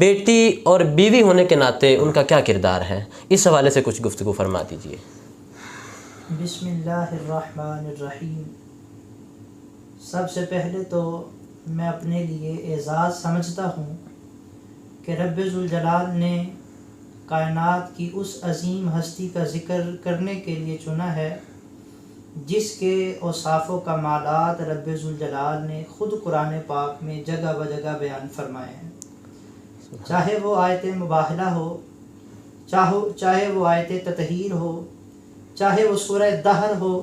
بیٹی اور بیوی ہونے کے ناطے ان کا کیا کردار ہے، اس حوالے سے کچھ گفتگو فرما دیجیے۔ بسم اللہ الرحمن الرحیم۔ سب سے پہلے تو میں اپنے لیے اعزاز سمجھتا ہوں کہ رب ذوالجلال نے کائنات کی اس عظیم ہستی کا ذکر کرنے کے لیے چنا ہے جس کے اوصاف و کمالات رب ذوالجلال نے خود قرآن پاک میں جگہ بجگہ بیان فرمائے ہیں، چاہے وہ آیت مباہلہ ہو، چاہے وہ آیت تطہیر ہو، چاہے وہ سورہ دہر ہو،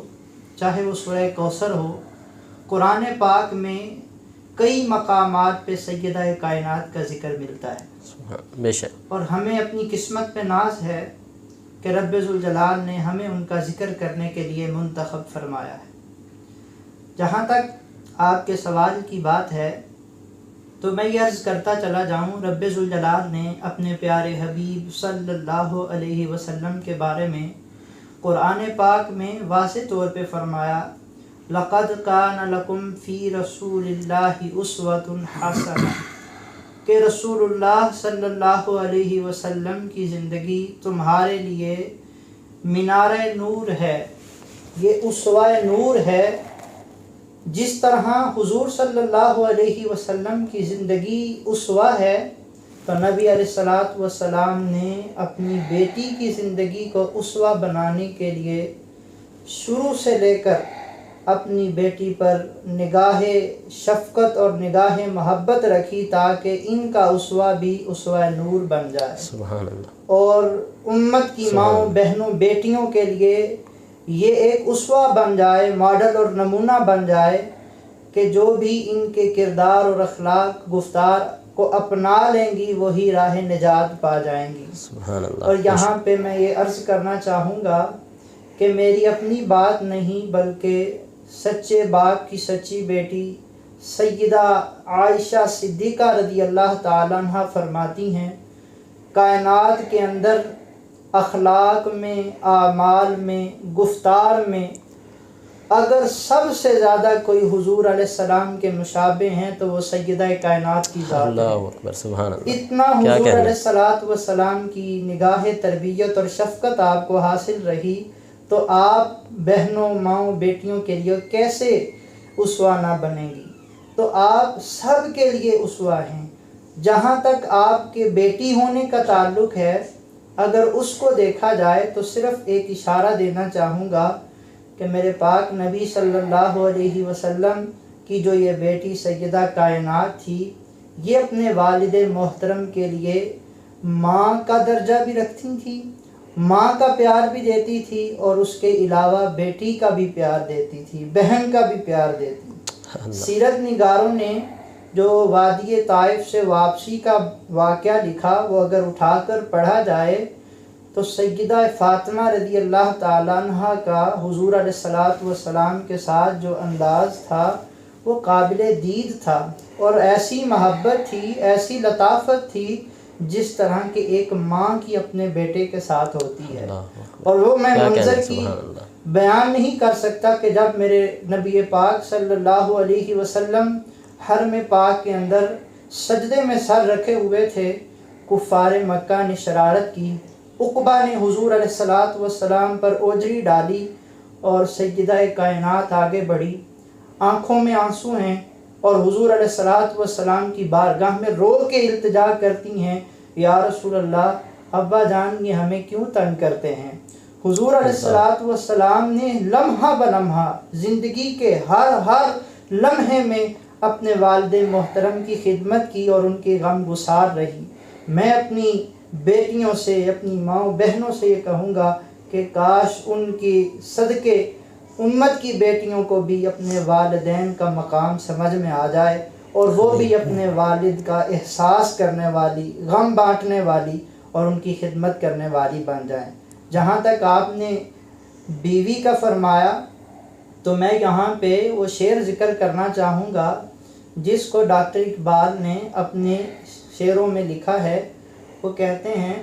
چاہے وہ سورہ کوثر ہو۔ قرآن پاک میں کئی مقامات پہ سیدہ کائنات کا ذکر ملتا ہے، بے شک، اور ہمیں اپنی قسمت پہ ناز ہے کہ رب ذوالجلال نے ہمیں ان کا ذکر کرنے کے لیے منتخب فرمایا ہے۔ جہاں تک آپ کے سوال کی بات ہے تو میں یہ عرض کرتا چلا جاؤں، رب ذوالجلال نے اپنے پیارے حبیب صلی اللہ علیہ وسلم کے بارے میں قرآن پاک میں واضح طور پہ فرمایا، لَقَدْ كَانَ لَكُمْ فِي رَسُولِ اللَّهِ أُسْوَةٌ حَسَنَةٌ، کہ رسول اللہ صلی اللہ علیہ وسلم کی زندگی تمہارے لیے مینار نور ہے، یہ اسوہ نور ہے۔ جس طرح حضور صلی اللہ علیہ وسلم کی زندگی اسوہ ہے، تو نبی علیہ السلام نے اپنی بیٹی کی زندگی کو اسوہ بنانے کے لیے شروع سے لے کر اپنی بیٹی پر نگاہ شفقت اور نگاہ محبت رکھی تاکہ ان کا اسوہ بھی اسوہ نور بن جائے، سبحان اللہ، اور امت کی ماؤں بہنوں بیٹیوں کے لیے یہ ایک اسوہ بن جائے، ماڈل اور نمونہ بن جائے کہ جو بھی ان کے کردار اور اخلاق گفتار کو اپنا لیں گی وہی راہ نجات پا جائیں گی۔ سبحان اللہ۔ اور یہاں پہ میں یہ عرض کرنا چاہوں گا کہ میری اپنی بات نہیں بلکہ سچے باپ کی سچی بیٹی سیدہ عائشہ صدیقہ رضی اللہ تعالیٰ عنہ فرماتی ہیں، کائنات کے اندر اخلاق میں، اعمال میں، گفتار میں اگر سب سے زیادہ کوئی حضور علیہ السلام کے مشابہ ہیں تو وہ سیدہ کائنات کی ذات ہے۔ اللہ اکبر، سبحان اللہ۔ اتنا حضور علیہ السلام کی نگاہ تربیت اور شفقت آپ کو حاصل رہی تو آپ بہنوں ماؤں بیٹیوں کے لیے کیسے اسوہ نہ بنیں گی؟ تو آپ سب کے لیے اسوہ ہیں۔ جہاں تک آپ کے بیٹی ہونے کا تعلق ہے، اگر اس کو دیکھا جائے تو صرف ایک اشارہ دینا چاہوں گا کہ میرے پاک نبی صلی اللہ علیہ وسلم کی جو یہ بیٹی سیدہ کائنات تھی، یہ اپنے والد محترم کے لیے ماں کا درجہ بھی رکھتی تھی، ماں کا پیار بھی دیتی تھی، اور اس کے علاوہ بیٹی کا بھی پیار دیتی تھی، بہن کا بھی پیار دیتی۔ سیرت نگاروں نے جو وادی طائف سے واپسی کا واقعہ لکھا وہ اگر اٹھا کر پڑھا جائے تو سیدہ فاطمہ رضی اللہ تعالیٰ عنہ کا حضور علیہ السلام کے ساتھ جو انداز تھا وہ قابل دید تھا، اور ایسی محبت تھی، ایسی لطافت تھی جس طرح کہ ایک ماں کی اپنے بیٹے کے ساتھ ہوتی ہے۔ اور وہ میں منظر کی بیان نہیں کر سکتا کہ جب میرے نبی پاک صلی اللہ علیہ وسلم حرم پاک کے اندر سجدے میں سر رکھے ہوئے تھے، کفار مکہ نے شرارت کی، عقبہ نے حضور علیہ السلام پر اوجری ڈالی اور سیدہ کائنات آگے بڑھی، آنکھوں میں آنسو ہیں اور حضور علیہ السلام کی بارگاہ میں رو کے التجا کرتی ہیں، یا رسول اللہ ابا جان یہ ہمیں کیوں تنگ کرتے ہیں؟ حضور علیہ السلام نے لمحہ بلمحہ زندگی کے ہر لمحے میں اپنے والد محترم کی خدمت کی اور ان کے غم گسار رہی۔ میں اپنی بیٹیوں سے، اپنی ماؤں بہنوں سے یہ کہوں گا کہ کاش ان کی صدقے امت کی بیٹیوں کو بھی اپنے والدین کا مقام سمجھ میں آ جائے اور وہ بھی اپنے والد کا احساس کرنے والی، غم بانٹنے والی اور ان کی خدمت کرنے والی بن جائیں۔ جہاں تک آپ نے بیوی کا فرمایا تو میں یہاں پہ وہ شعر ذکر کرنا چاہوں گا جس کو ڈاکٹر اقبال نے اپنے شعروں میں لکھا ہے۔ وہ کہتے ہیں،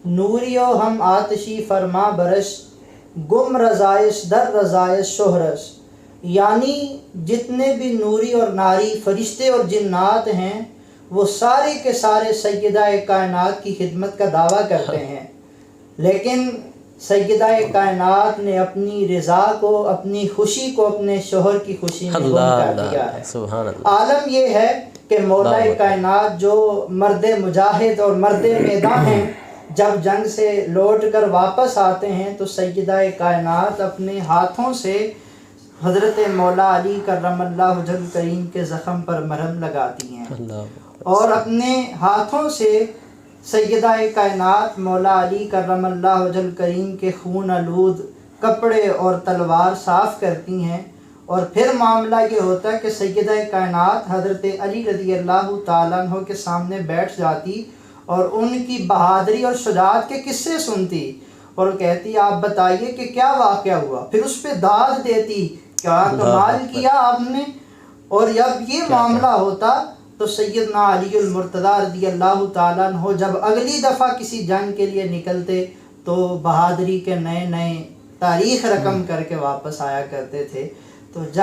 نوریو ہم آتشی فرما برش، گم رضائش در رضائش شہرش، یعنی جتنے بھی نوری اور ناری فرشتے اور جنات ہیں وہ سارے کے سارے سیدہ کائنات کی خدمت کا دعویٰ کرتے ہیں، لیکن سیدہ کائنات نے اپنی رضا کو، اپنی خوشی کو اپنے شوہر کی خوشی میں گم کر دیا ہے۔ سبحان اللہ۔ عالم یہ ہے کہ مولا کائنات جو مرد مجاہد اور مرد میدان ہیں، جب جنگ سے لوٹ کر واپس آتے ہیں تو سیدہ کائنات اپنے ہاتھوں سے حضرت مولا علی کرم اللہ وجہ کریم کے زخم پر مرہم لگاتی ہیں، اور اپنے ہاتھوں سے سیدہ کائنات مولا علی کرم اللہ وجہ کریم کے خون آلود کپڑے اور تلوار صاف کرتی ہیں، اور پھر معاملہ یہ ہوتا ہے کہ سیدہ کائنات حضرت علی رضی اللہ تعالیٰ عنہ کے سامنے بیٹھ جاتی اور ان کی بہادری اور شجاعت کے قصے سنتی اور کہتی آپ بتائیے کہ کیا واقعہ ہوا، پھر اس پہ داد دیتی کیا کمال کیا آپ نے۔ اور جب یہ معاملہ ہوتا تو سیدنا علی المرتضیٰ رضی اللہ تعالیٰ عنہ جب اگلی دفعہ کسی جنگ کے لیے نکلتے تو بہادری کے نئے نئے تاریخ رقم کر کے واپس آیا کرتے تھے۔ تو جب